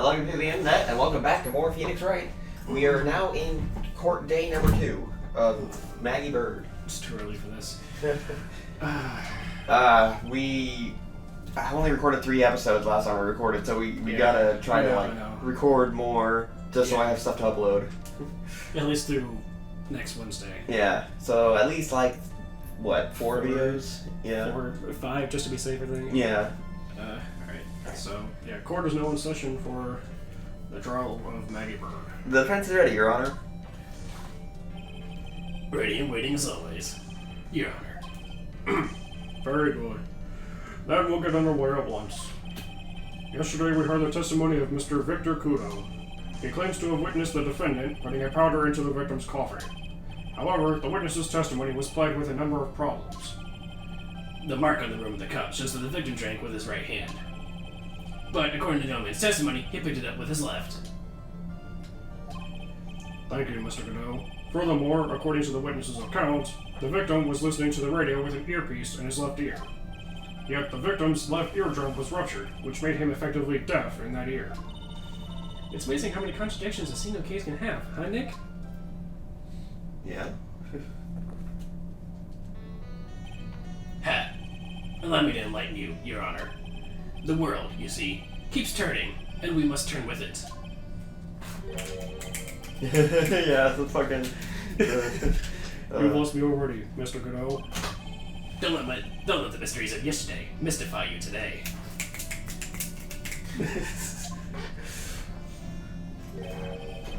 Hello to the internet, and welcome back to more Phoenix Wright. We are now in court day number 2 of Maggie Bird. It's too early for this. I only recorded 3 episodes last time we recorded, so we gotta try to record more just so I have stuff to upload. At least through next Wednesday. Yeah, so at least what, 4 videos? Yeah. 4 or 5 just to be safe, I think. Yeah. Alright, so yeah, court is now in session for the trial of Maggie Bird. The defense is ready, Your Honor. Ready and waiting as always, Your Honor. Very good. Then we'll get underway at once. Yesterday we heard the testimony of Mr. Victor Kudo. He claims to have witnessed the defendant putting a powder into the victim's coffee. However, the witness's testimony was plagued with a number of problems. The mark on the rim of the cup shows that the victim drank with his right hand. But according to the young man's testimony, he picked it up with his left. Thank you, Mr. Godot. Furthermore, according to the witness's account, the victim was listening to the radio with an earpiece in his left ear. Yet the victim's left eardrum was ruptured, which made him effectively deaf in that ear. It's amazing how many contradictions a single case can have, huh, Nick? Yeah. Ha! Allow me to enlighten you, Your Honor. The world, you see, keeps turning, and we must turn with it. Yeah, it's fucking... You've lost me already, Mr. Godot. Don't let the mysteries of yesterday mystify you today.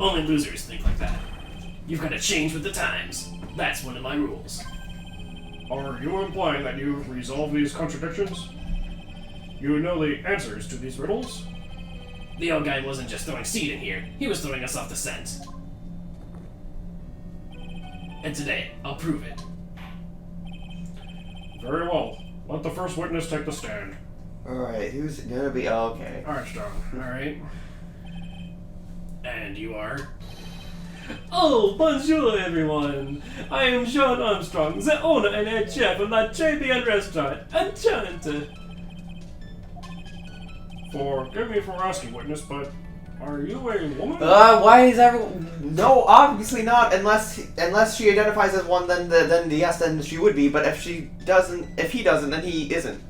Only losers think like that. You've got to change with the times. That's one of my rules. Are you implying that you've resolved these contradictions? You know the answers to these riddles? The old guy wasn't just throwing seed in here, he was throwing us off the scent. And today, I'll prove it. Very well. Let the first witness take the stand. Alright, who's gonna be... Oh, okay. Archstone, alright. And you are? Oh, bonjour everyone! I am Sean Armstrong, the owner and head chef of La Tribulations restaurant. Enchanted! Forgive me for asking, witness, but are you a woman? Why is everyone... No, obviously not, unless she identifies as one, then yes, then she would be, but if he doesn't, then he isn't.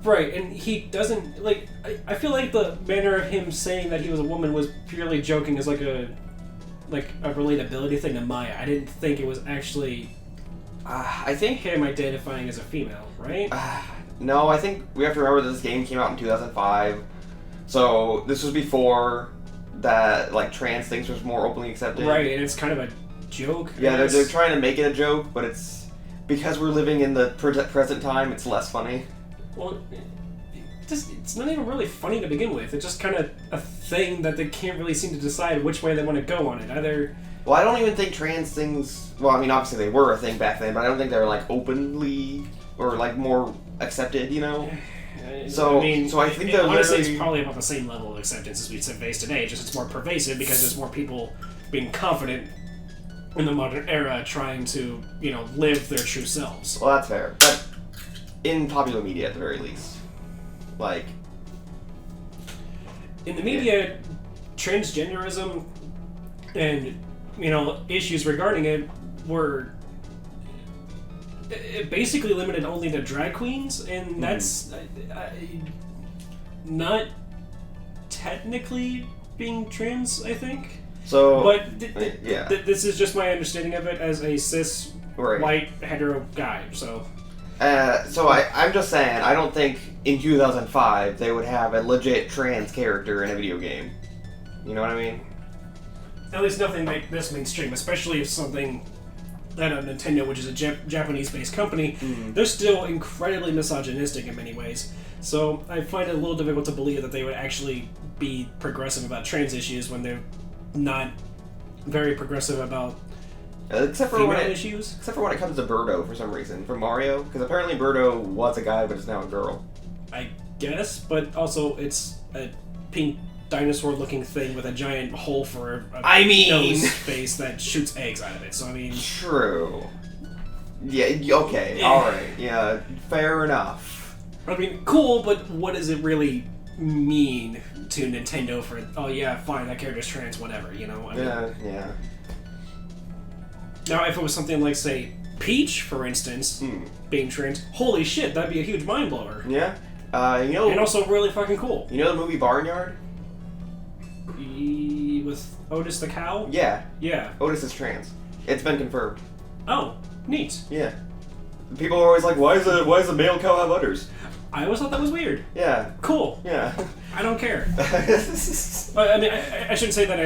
Right, and he doesn't, like, I feel like the manner of him saying that he was a woman was purely joking as like a relatability thing to Maya. I didn't think it was actually I think him identifying as a female, right? No, I think we have to remember that this game came out in 2005, so this was before that, like, trans things was more openly accepted. Right, and it's kind of a joke. Yeah, they're trying to make it a joke, but it's because we're living in the present time, it's less funny. Well, it's not even really funny to begin with. It's just kind of a thing that they can't really seem to decide which way they want to go on it. Either... Well, I don't even think trans things... Well, I mean, obviously they were a thing back then, but I don't think they were, like, openly or, like, more accepted, you know? So I think that honestly, it's probably about the same level of acceptance as we'd face today. Just it's more pervasive because there's more people being confident in the modern era trying to, you know, live their true selves. Well, that's fair. But in popular media, at the very least. Like... In the media, transgenderism and, you know, issues regarding it were... It basically limited only to drag queens, and that's not technically being trans, I think. So, but this is just my understanding of it as a cis, white, hetero guy, so... I'm just saying, I don't think in 2005 they would have a legit trans character in a video game. You know what I mean? At least nothing like this mainstream, especially if something... that Nintendo, which is a Japanese-based company, they're still incredibly misogynistic in many ways. So I find it a little difficult to believe that they would actually be progressive about trans issues when they're not very progressive about female issues. Except for when it comes to Birdo, for some reason, from Mario. Because apparently Birdo was a guy, but is now a girl. I guess, but also it's a pink dinosaur-looking thing with a giant hole for a nose face that shoots eggs out of it. So I mean, true. Yeah. Okay. All right. Yeah. Fair enough. I mean, cool, but what does it really mean? to Nintendo for, oh yeah, fine, that character's trans, whatever, you know? I mean, yeah. Now, if it was something like, say, Peach, for instance, being trans, holy shit, that'd be a huge mind blower. Yeah. You know, and also really fucking cool. You know the movie Barnyard? With Otis the cow? Yeah. Yeah. Otis is trans. It's been confirmed. Oh, neat. Yeah. People are always like, why does a male cow have udders? I always thought that was weird. Yeah. Cool. Yeah. I don't care. I mean, I shouldn't say that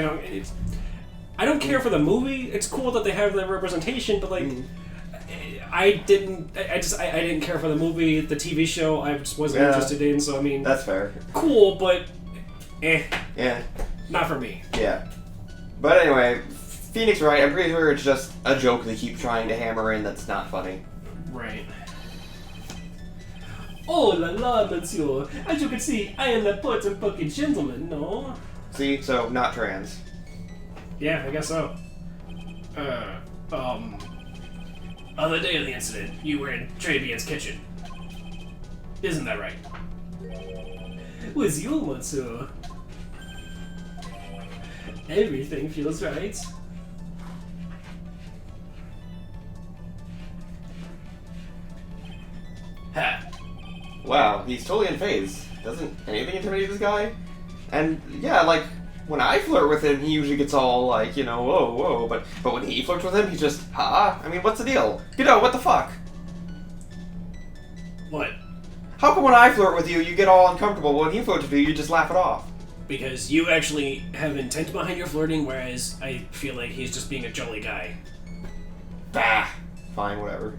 I don't care for the movie. It's cool that they have that representation, but like, I didn't care for the movie, the TV show. I just wasn't interested in. So I mean, that's fair. Cool, but Yeah. Not for me. Yeah. But anyway, Phoenix Wright, I'm pretty sure it's just a joke they keep trying to hammer in that's not funny. Right. Oh la la, monsieur. As you can see, I am the potent fucking gentleman, no? See? So, not trans. Yeah, I guess so. On the day of the incident, you were in Trabian's kitchen. Isn't that right? Was you, monsieur? Everything feels right. Ha! Wow, he's totally unfazed. Doesn't anything intimidate this guy? And yeah, like, when I flirt with him, he usually gets all like, you know, whoa, but when he flirts with him, he's just, ha? I mean, what's the deal? You know, what the fuck? What? How come when I flirt with you, you get all uncomfortable, but when he flirts with you, you just laugh it off? Because you actually have intent behind your flirting, whereas I feel like he's just being a jolly guy. Bah! Fine, whatever.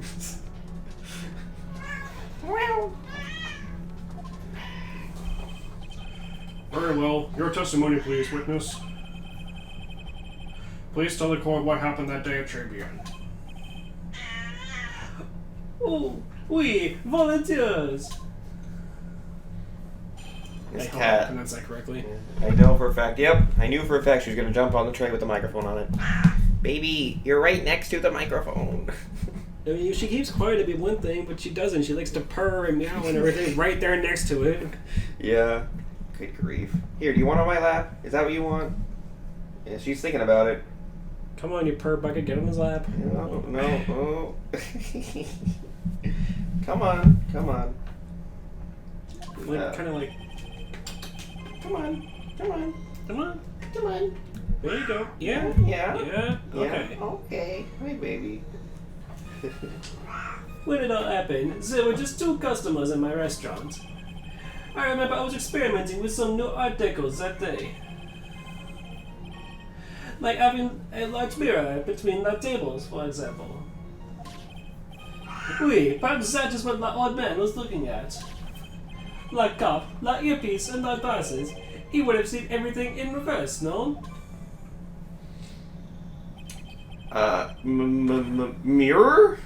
Very well. Your testimony, please, witness. Please tell the court what happened that day at Tribian. Oh, oui, volunteers. This I hope I cat. pronounced that correctly. I know for a fact. Yep, I knew for a fact she was gonna jump on the tray with the microphone on it. Baby, you're right next to the microphone. I mean, she keeps quiet to be one thing, but she doesn't. She likes to purr and meow and everything right there next to it. Yeah. Good grief. Here, do you want on my lap? Is that what you want? Yeah, she's thinking about it. Come on, you purr bucket, get on his lap. No. Oh. Come on. Like, kind of like, Come on. come on. There you go. Yeah? Yeah. Okay. Okay. Hi, baby. When it all happened, there were just 2 customers in my restaurant. I remember I was experimenting with some new art decos that day. Like having a large mirror between the tables, for example. Oui, perhaps that is what the old man was looking at. Like cup, like earpiece, and like glasses, he would have seen everything in reverse, no? Mirror?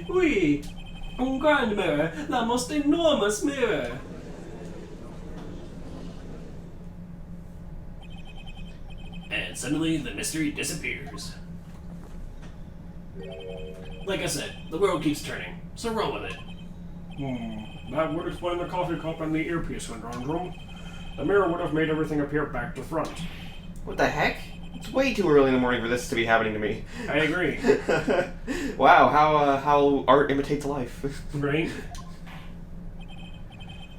Oui, un grand mirror, the most enormous mirror. And suddenly the mystery disappears. Like I said, the world keeps turning, so roll with it. That would explain the coffee cup and the earpiece conundrum. The mirror would have made everything appear back to front. What the heck? It's way too early in the morning for this to be happening to me. I agree. Wow, how art imitates life. Right?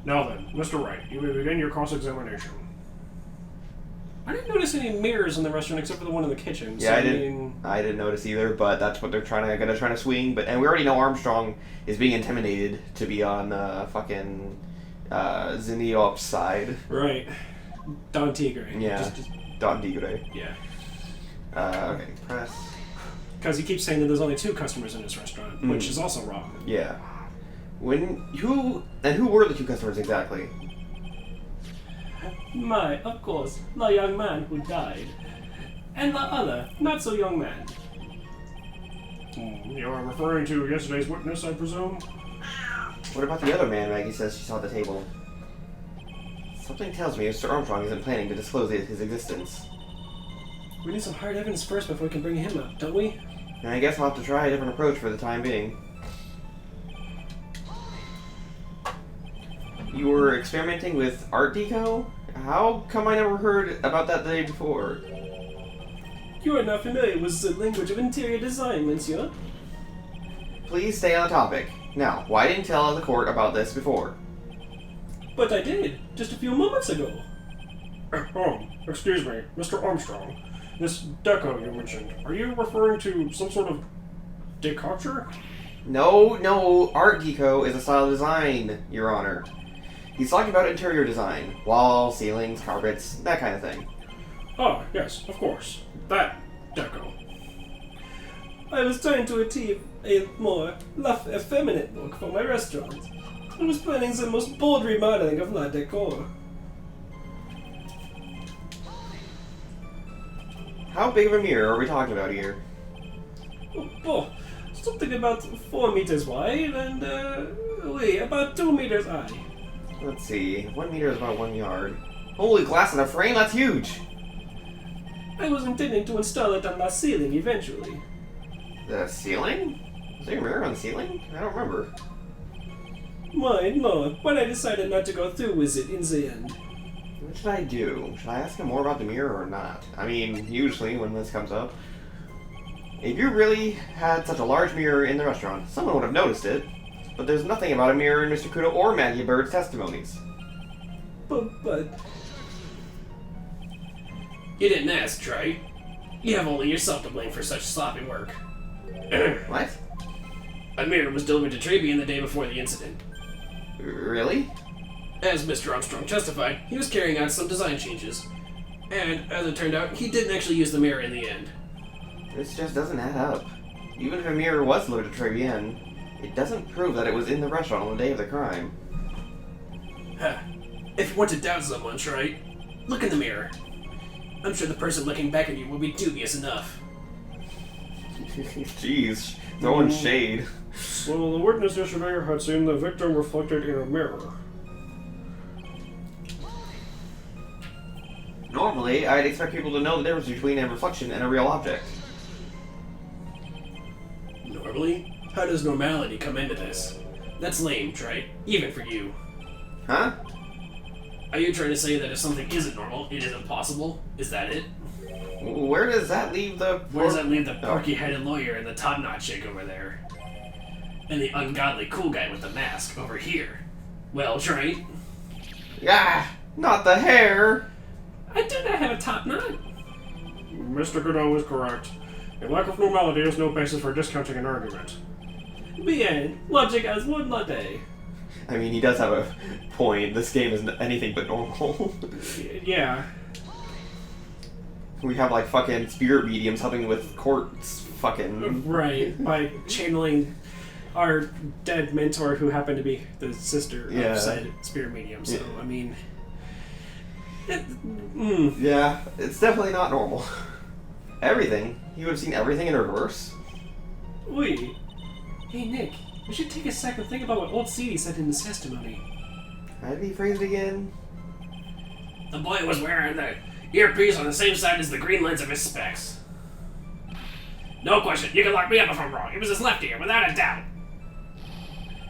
Now then, Mr. Wright, you may begin your cross-examination. I didn't notice any mirrors in the restaurant except for the one in the kitchen. Yeah, so, I didn't notice either, but that's what they're gonna try to swing. And we already know Armstrong is being intimidated to be on fucking Zinniop's side. Right. Don Tigre. Yeah. Don Tigre. Yeah. Okay, press. Because he keeps saying that there's only 2 customers in this restaurant, which is also wrong. Yeah. Who were the 2 customers exactly? My, of course, the young man who died. And the other, not so young man. You are referring to yesterday's witness, I presume? What about the other man Maggie says she saw at the table? Something tells me Mr. Armstrong isn't planning to disclose his existence. We need some hard evidence first before we can bring him up, don't we? And I guess I'll have to try a different approach for the time being. You were experimenting with art deco? How come I never heard about that the day before? You are not familiar with the language of interior design, monsieur. Please stay on topic. Now, why didn't you tell the court about this before? But I did, just a few moments ago. Excuse me, Mr. Armstrong. This deco you mentioned, are you referring to some sort of decoupture? No, Art Deco is a style of design, Your Honor. He's talking about interior design. Walls, ceilings, carpets, that kind of thing. Ah, yes, of course. That deco. I was trying to achieve a more effeminate look for my restaurant. I was planning the most bold remodeling of la decor. How big of a mirror are we talking about here? Oh, something about 4 meters wide and, about 2 meters high. Let's see. 1 meter is about 1 yard. Holy glass in a frame? That's huge! I was intending to install it on the ceiling eventually. The ceiling? Is there a mirror on the ceiling? I don't remember. Why, no, but I decided not to go through with it in the end. What should I do? Should I ask him more about the mirror or not? I mean, usually when this comes up. If you really had such a large mirror in the restaurant, someone would have noticed it. But there's nothing about a mirror in Mr. Kudo or Maggie Bird's testimonies. But... You didn't ask, right? You have only yourself to blame for such sloppy work. What? A mirror was delivered to Tribune the day before the incident. Really? As Mr. Armstrong testified, he was carrying out some design changes. And, as it turned out, he didn't actually use the mirror in the end. This just doesn't add up. Even if a mirror was delivered to Trevian, it doesn't prove that it was in the restaurant on the day of the crime. Huh. If you want to doubt someone, right? Look in the mirror. I'm sure the person looking back at you will be dubious enough. Jeez, throwing shade. Well, the witness yesterday had seen the victim reflected in a mirror. Normally, I'd expect people to know the difference between a reflection and a real object. Normally? How does normality come into this? That's lame, right? Even for you. Huh? Are you trying to say that if something isn't normal, it isn't possible? Is that it? Where does that leave the... Where does that leave the porky-headed lawyer and the top-notch chick over there? And the ungodly cool guy with the mask over here? Well, right? Ah! Not the hair! I do not have a top knot. Mr. Godot is correct. A lack of normality is no basis for discounting an argument. Bien, logic as one latte. I mean, he does have a point. This game is anything but normal. Yeah. We have, like, fucking spirit mediums helping with courts fucking... Right, by channeling our dead mentor who happened to be the sister of said spirit medium. So, I mean... Yeah, it's definitely not normal. Everything. You would have seen everything in reverse. Oui. Hey, Nick, we should take a second to think about what old CD said in his testimony. How did he phrase it again? The boy was wearing the earpiece on the same side as the green lens of his specs. No question, you can lock me up if I'm wrong. It was his left ear, without a doubt.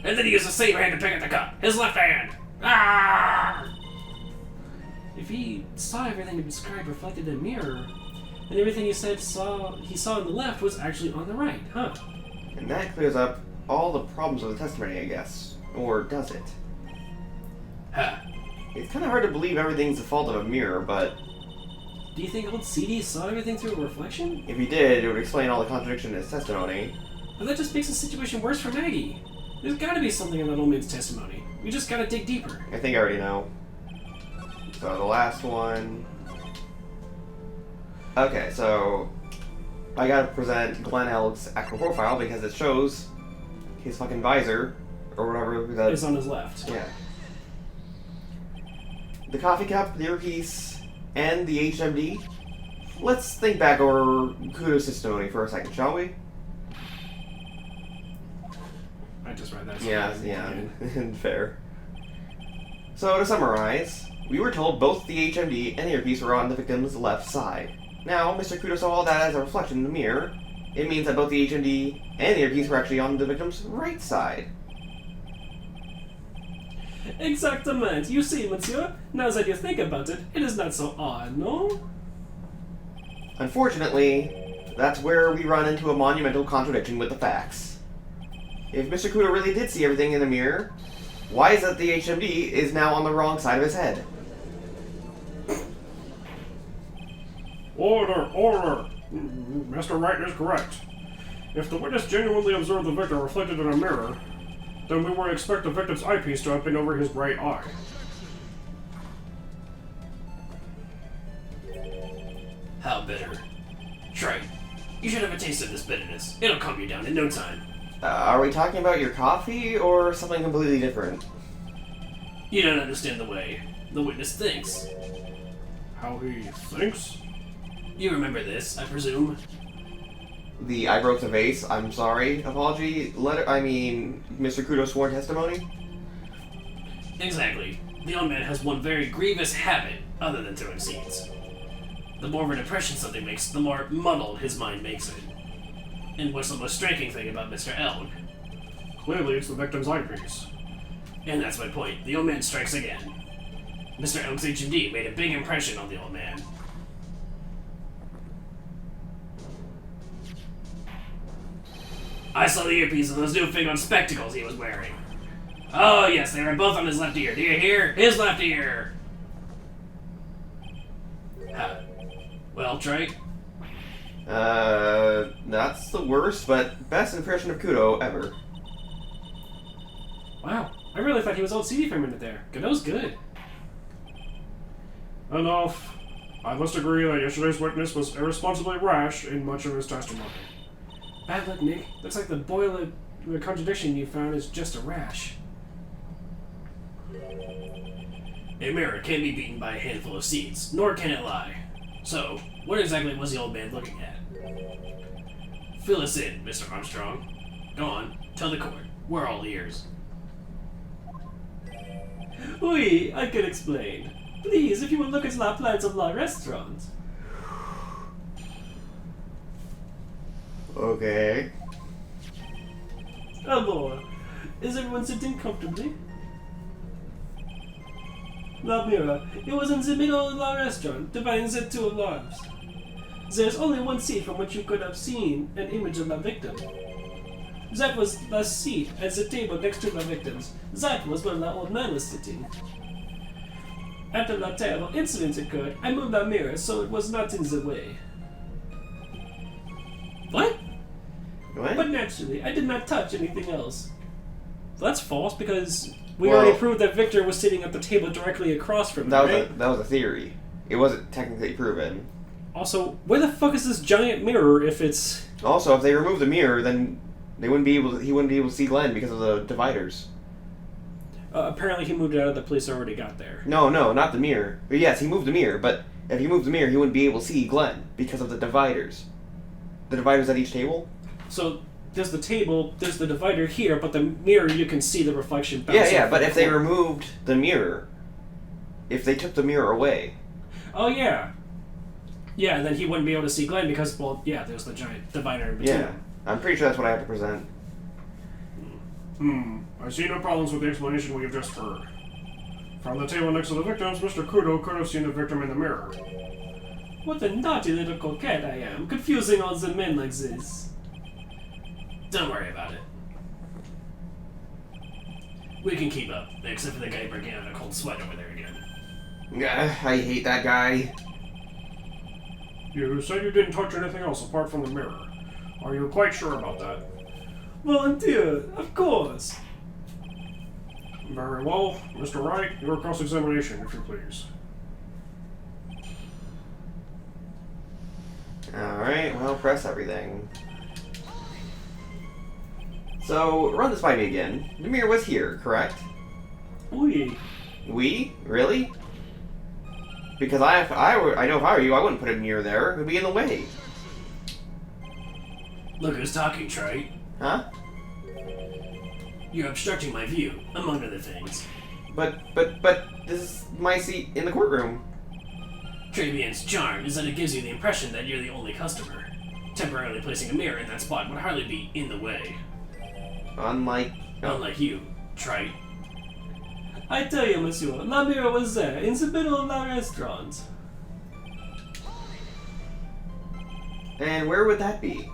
And then he used the same hand to pick at the cup. His left hand. Ah! If he saw everything described reflected in a mirror, then everything he said he saw on the left was actually on the right, huh? And that clears up all the problems with the testimony, I guess. Or does it? Huh. It's kind of hard to believe everything's the fault of a mirror, but Do you think old CD saw everything through a reflection? if he did, it would explain all the contradiction in his testimony. But that just makes the situation worse for Maggie. There's gotta be something in that old man's testimony. We just gotta dig deeper. I think I already know. So the last one... Okay, so... I gotta present Glenn Elk's actual profile because it shows his fucking visor, or whatever that It's on his left. Yeah. The coffee cup, the earpiece, and the HMD. Let's think back over Kudo's testimony for a second, shall we? I just read that. Yeah, fair. So, to summarize, we were told both the HMD and the earpiece were on the victim's left side. Now, Mr. Kudo saw all that as a reflection in the mirror. It means that both the HMD and the earpiece were actually on the victim's right side. Exactement. You see, monsieur, now that you think about it, it is not so odd, no? Unfortunately, that's where we run into a monumental contradiction with the facts. If Mr. Kudo really did see everything in the mirror, why is it the HMD is now on the wrong side of his head? Order! Order! Mr. Wright is correct. If the witness genuinely observed the victim reflected in a mirror, then we would expect the victim's eyepiece to have been over his right eye. How bitter. Trite. You should have a taste of this bitterness. It'll calm you down in no time. Are we talking about your coffee or something completely different? You don't understand the way the witness thinks. How he thinks? You remember this, I presume? The I broke the vase, I'm sorry, apology, Mr. Kudo's sworn testimony? Exactly. The old man has one very grievous habit other than throwing seeds. The more of an impression something makes, the more muddled his mind makes it. And what's the most striking thing about Mr. Elg? Clearly it's the victim's eyepiece. And that's my point. The old man strikes again. Mr. Elg's HMD made a big impression on the old man. I saw the earpiece of those newfangled spectacles he was wearing. Oh yes, they were both on his left ear. Do you hear? His left ear! Well, Trey? That's the worst, but best impression of Kudo ever. Wow, I really thought he was old CD for a minute there. Godot's good. Enough. I must agree that yesterday's witness was irresponsibly rash in much of his testimony. Bad luck, Nick. Looks like the boiler the contradiction you found is just a rash. A mirror can't be beaten by a handful of seeds, nor can it lie. So, what exactly was the old man looking at? Fill us in, Mr. Armstrong. Go on, tell the court. We're all ears. Oui, I can explain. Please, if you will look at la plans of la restaurant. Okay. Alors, is everyone sitting comfortably? La mirror, it was in the middle of the restaurant, dividing the two larves. There's only one seat from which you could have seen an image of the victim. That was the seat at the table next to the victims. That was where the old man was sitting. After the terrible incident occurred, I moved the mirror so it was not in the way. What? What? But naturally, I did not touch anything else. That's false because we Well- already proved that Victor was sitting at the table directly across from That him, was right? that was a theory. It wasn't technically proven. Also, where the fuck is this giant mirror if it's... Also, if they remove the mirror, then he wouldn't be able to see Glenn because of the dividers. apparently he moved it out of the police already got there. No, not the mirror. But yes, he moved the mirror, but if he moved the mirror, he wouldn't be able to see Glenn because of the dividers. The dividers at each table? So, there's the table, there's the divider here, but the mirror you can see the reflection bouncing Yeah, off but the if they corner. removed the mirror, if they took the mirror away, Oh, yeah. Yeah, and then he wouldn't be able to see Glenn because, well, yeah, there's the giant divider in between. yeah, I'm pretty sure that's what I have to present. I see no problems with the explanation we have just heard. From the table next to the victims, Mr. Kudo could have seen the victim in the mirror. What a naughty little coquette I am, confusing all the men like this. Don't worry about it. We can keep up, except for the guy breaking out in a cold sweat over there again. I hate that guy. You said you didn't touch anything else apart from the mirror. Are you quite sure about that? Volunteer, of course. Very well. Mr. Wright, your cross-examination, if you please. Alright, well, press everything. So, run this by me again. The mirror was here, correct? Oui. We? Really? Because I know if I were you, I wouldn't put a mirror there. It would be in the way. Look who's talking, Trey. Huh? You're obstructing my view, among other things. But this is my seat in the courtroom. Tribulations' charm is that it gives you the impression that you're the only customer. Temporarily placing a mirror in that spot would hardly be in the way. Unlike... Unlike you, Trite. I tell you, monsieur, La Mira was there, in the middle of the restaurant. And where would that be?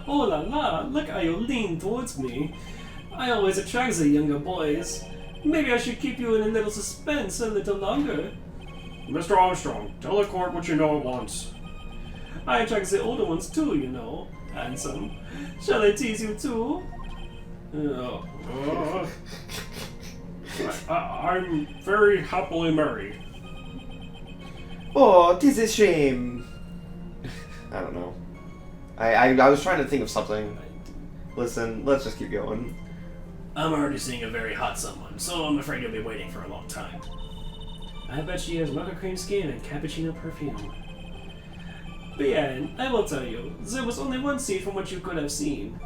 Oh la la, look how you lean towards me. I always attract the younger boys. Maybe I should keep you in a little suspense a little longer. Mr. Armstrong, tell the court what you know at once. I attract the older ones too, you know. Handsome. Shall I tease you too? I'm very happily married. Oh, 'tis a shame. I don't know. I was trying to think of something. Listen, let's just keep going. I'm already seeing a very hot someone, so I'm afraid you'll be waiting for a long time. I bet she has mocha cream skin and cappuccino perfume. Bien, I will tell you, there was only one seat from what you could have seen.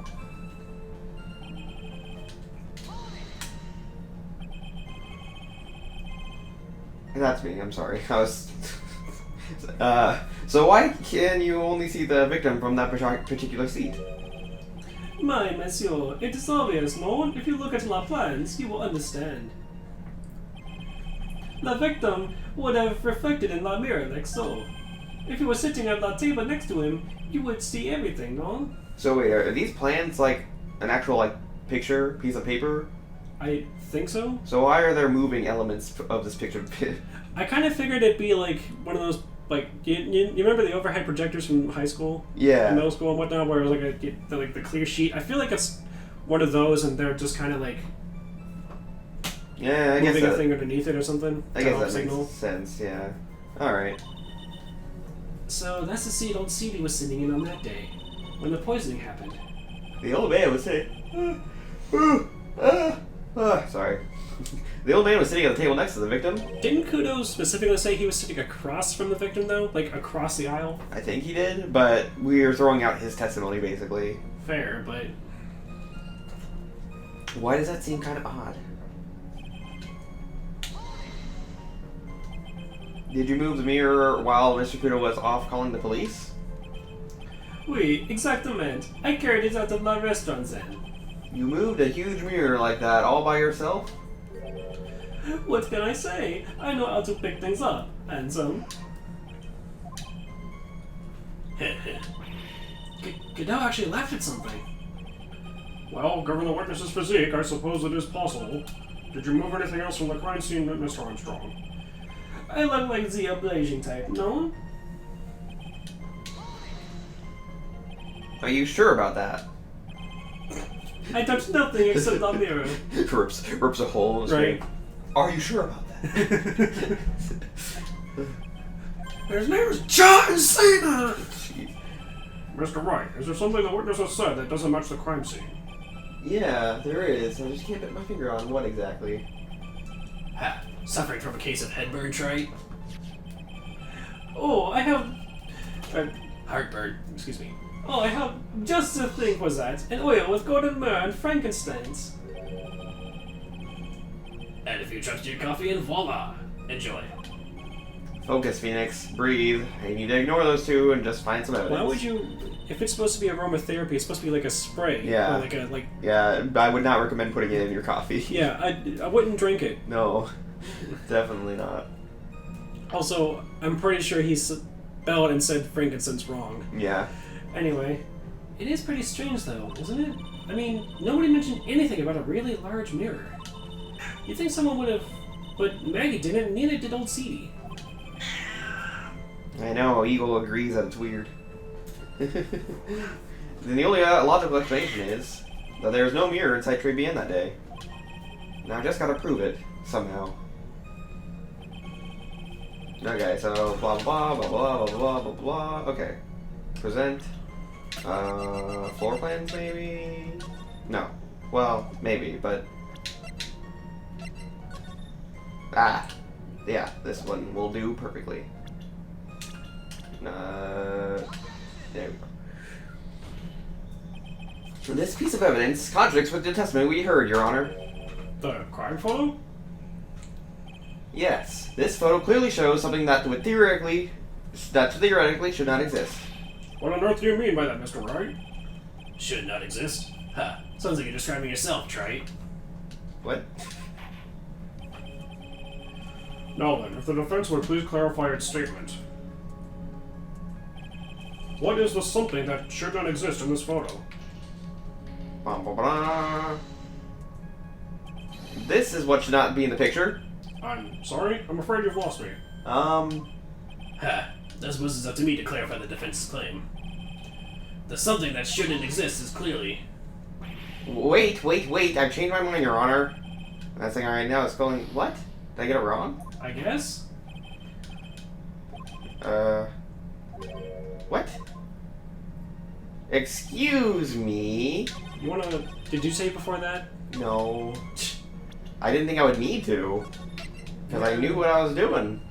That's me, I'm sorry. I was... so why can you only see the victim from that particular seat? My monsieur, it is obvious, no? If you look at La plans, you will understand. The victim would have reflected in La mirror like so. If you were sitting at La table next to him, you would see everything, no? So wait, are these plans like an actual like picture, piece of paper? I think so. So why are there moving elements of this picture? I kind of figured it'd be like one of those, like, you remember the overhead projectors from high school? Yeah. Middle school and whatnot, where it was like the clear sheet. I feel like it's one of those, and they're just kind of like Yeah, I guess moving a that, thing underneath it or something. I to guess help that signal. makes sense. Yeah. All right. So that's the seat old CD was sitting in on that day, when the poisoning happened. The old man was saying, sorry. The old man was sitting at the table next to the victim. Didn't Kudo specifically say he was sitting across from the victim, though? Like, across the aisle? I think he did, but we are throwing out his testimony, basically. Fair, but... Why does that seem kind of odd? Did you move the mirror while Mr. Kudo was off calling the police? Oui, exactement. I carried it out of my restaurant then. You moved a huge mirror like that all by yourself? What can I say? I know how to pick things up. And some. Kudo actually laughed at something. Well, given the witness's physique, I suppose it is possible. Did you move anything else from the crime scene, Mr. Armstrong? I look like the ablation type, no? Are you sure about that? I touched nothing except the mirror. rips a hole in his Right. face. Are you sure about that? His name is John Cena! Jeez. Mr. Wright, is there something the witness has said that doesn't match the crime scene? Yeah, there is. I just can't put my finger on what exactly. Ha! Suffering from a case of headburn, Trey? Oh, I have... Heartburn, excuse me. Oh, I have just the thing for that. An oil with golden myrrh and frankincense. Add a few chunks to your coffee and voila! Enjoy. Focus, Phoenix. Breathe. You need to ignore those two and just find some evidence. Why would you... If it's supposed to be aromatherapy, it's supposed to be like a spray. Yeah. Or like a, like... Yeah, I would not recommend putting it in your coffee. Yeah, I wouldn't drink it. No. Definitely not. Also, I'm pretty sure he spelled and said frankincense wrong. Yeah. Anyway, it is pretty strange though, isn't it? I mean, nobody mentioned anything about a really large mirror. You'd think someone would have... But Maggie didn't, and neither did old Seedy. I know, Eagle agrees that it's weird. Then the only logical explanation is that there's no mirror inside Tribulations that day. Now I just gotta prove it, somehow. Okay, so blah blah blah blah blah blah blah blah. Okay. Present. Floor plans maybe? No. Well, maybe, but... Ah! Yeah, this one will do perfectly. There we go. This piece of evidence contradicts with the testimony we heard, Your Honor. The crime photo? Yes, this photo clearly shows something that theoretically should not exist. What on earth do you mean by that, Mr. Wright? Should not exist? Ha! Sounds like you're describing yourself, Trey. What? Now then, if the defense would please clarify its statement. What is the something that should not exist in this photo? Bum, bum, bum. This is what should not be in the picture. I'm sorry, I'm afraid you've lost me. Ha. This was up to me to clarify the defense's claim. The something that shouldn't exist is clearly... Wait. I've changed my mind, Your Honor. That thing right now is going... What? Did I get it wrong? I guess? What? Excuse me? You wanna... Did you say before that? No. I didn't think I would need to. Because I knew what I was doing.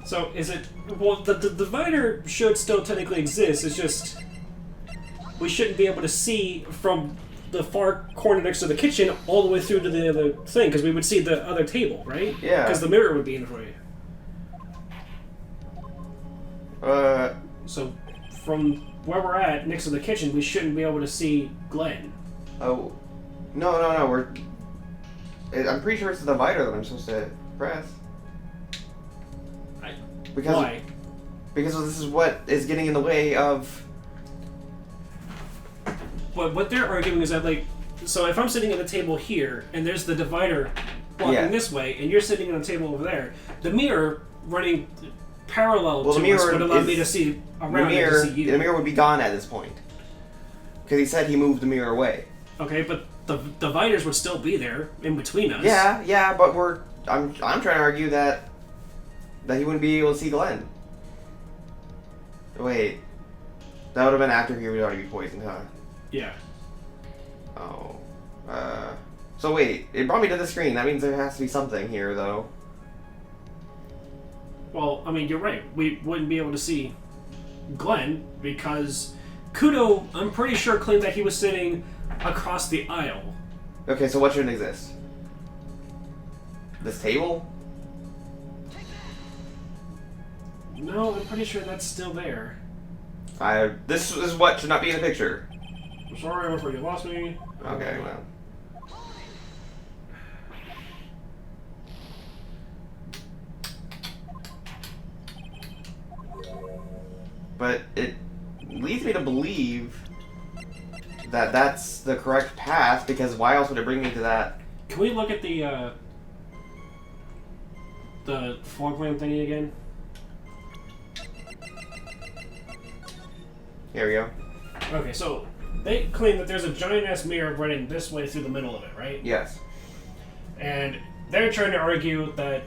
So, is it... Well, the divider should still technically exist, it's just... We shouldn't be able to see from the far corner next to the kitchen all the way through to the other thing, because we would see the other table, right? Yeah. Because the mirror would be in front of you. So, from where we're at, next to the kitchen, we shouldn't be able to see Glenn. Oh. No, I'm pretty sure it's the divider that I'm supposed to press. Because, Why? Because this is what is getting in the way of... What they're arguing is that, like, so if I'm sitting at a table here, and there's the divider walking this way, and you're sitting at a table over there, the mirror running parallel to us would allow me to see around and to see you. The mirror would be gone at this point. Because he said he moved the mirror away. Okay, but the dividers would still be there in between us. Yeah, but I'm trying to argue that he wouldn't be able to see Glenn. Wait. That would have been after he would already be poisoned, huh? Yeah. Oh. So wait, it brought me to the screen. That means there has to be something here, though. Well, I mean, you're right. We wouldn't be able to see Glenn because Kudo, I'm pretty sure, claimed that he was sitting across the aisle. Okay, so what shouldn't exist? This table? No, I'm pretty sure that's still there. This is what should not be in the picture. I'm sorry, I'm afraid you lost me. Okay, well. But it leads me to believe that that's the correct path, because why else would it bring me to that? Can we look at the floor plan thingy again? Here we go. Okay, so they claim that there's a giant-ass mirror running this way through the middle of it, right? Yes. And they're trying to argue that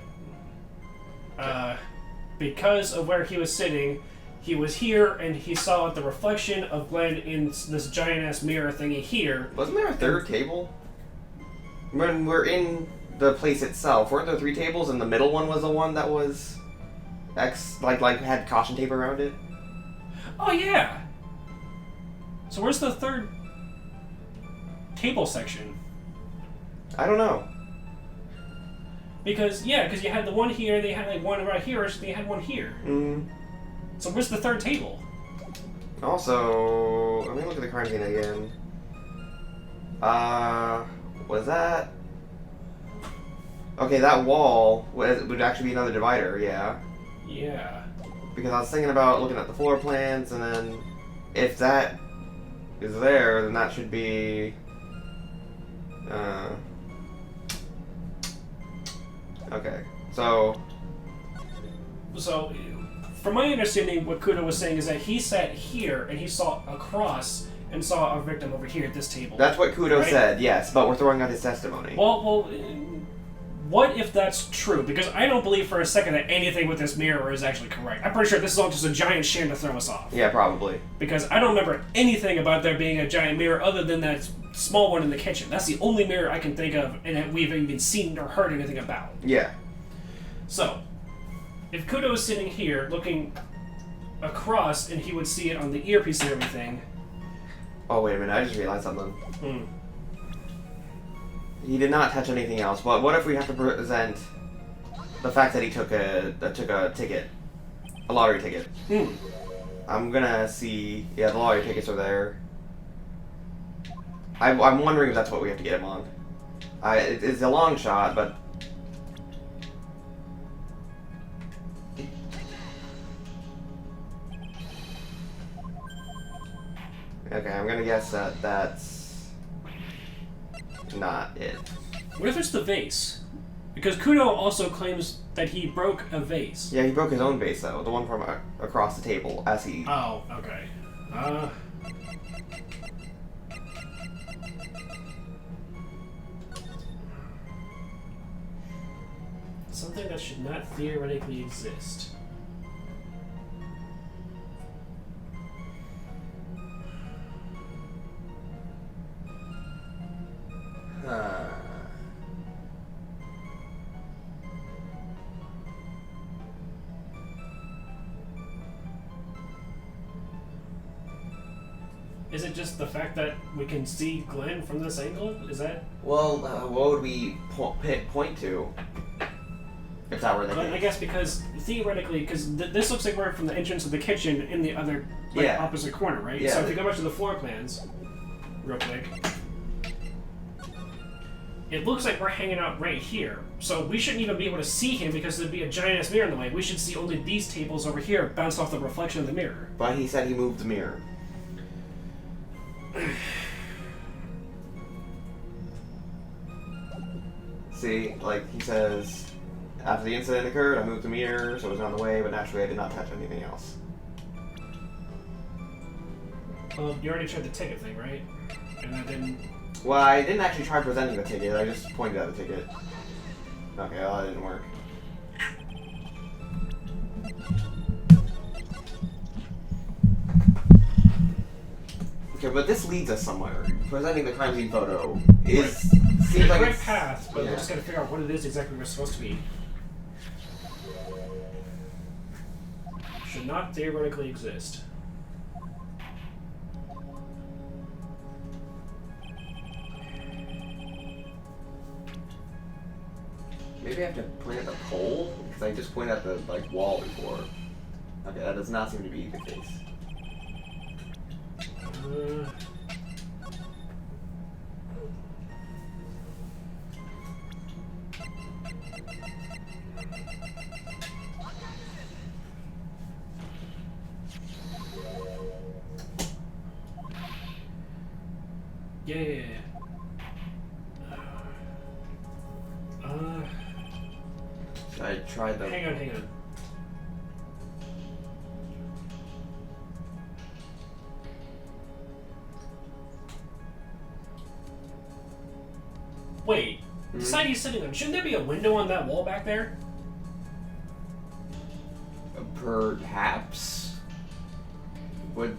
because of where he was sitting, he was here and he saw the reflection of Glenn in this giant-ass mirror thingy here. Wasn't there a third table? When we're in the place itself, weren't there 3 tables and the middle one was the one that was like had caution tape around it? Oh, yeah! So where's the third table section? I don't know. Because you had the one here, they had like one right here, so they had one here. So where's the third table? Also, let me look at the crime scene again. Was that... Okay, that wall would actually be another divider, yeah. Yeah. Because I was thinking about looking at the floor plans, and then if that is there, then that should be... Okay, so... So, from my understanding, what Kudo was saying is that he sat here and he saw across and saw a victim over here at this table. That's what Kudo right? said, yes, but we're throwing out his testimony. Well, what if that's true? Because I don't believe for a second that anything with this mirror is actually correct. I'm pretty sure this is all just a giant sham to throw us off. Yeah, probably. Because I don't remember anything about there being a giant mirror other than that small one in the kitchen. That's the only mirror I can think of and that we've even seen or heard anything about. Yeah. So, if Kudo was sitting here looking across and he would see it on the earpiece and everything... Oh, wait a minute, I just realized something. He did not touch anything else, but what if we have to present the fact that he took a ticket? A lottery ticket. I'm gonna see... Yeah, the lottery tickets are there. I'm wondering if that's what we have to get him on. It's a long shot, but... Okay, I'm gonna guess that that's not it. What if it's the vase? Because Kudo also claims that he broke a vase. Yeah, he broke his own vase though, the one from across the table as he. Oh, okay. Something that should not theoretically exist. Is it just the fact that we can see Glenn from this angle? Is that? Well, what would we point to? If that were the case. I guess because theoretically, because this looks like we're from the entrance of the kitchen in the other opposite corner, right? Yeah. So if you go back to the floor plans, real quick, it looks like we're hanging out right here. So we shouldn't even be able to see him because there'd be a giant ass mirror in the way. We should see only these tables over here bounce off the reflection of the mirror. But he said he moved the mirror. See, like he says, after the incident occurred, I moved the mirror, so it was on the way, but naturally I did not touch anything else. Well, you already tried the ticket thing, right? And that didn't... Well, I didn't actually try presenting the ticket, I just pointed at the ticket. Okay, well, that didn't work. Okay, but this leads us somewhere. Presenting the crime scene photo is seems like right it's path, but yeah. we just gotta figure out what it is exactly we're supposed to be. Should not theoretically exist. Maybe I have to point at the pole because I just pointed at the wall before. Okay, that does not seem to be the case. Yeah. I tried the. Hang on. Wait, the side he's sitting on, shouldn't there be a window on that wall back there? Perhaps. What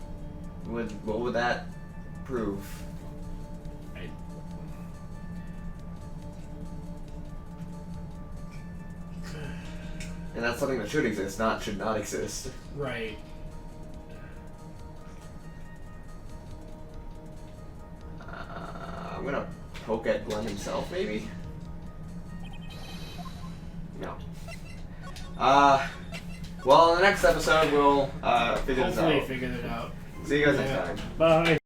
would that prove? And that's something that should exist, should not exist. Right. I'm gonna poke at Glenn himself, maybe? No. Well, in the next episode, we'll figure this out. Hopefully figure it out. See you guys next time. Bye.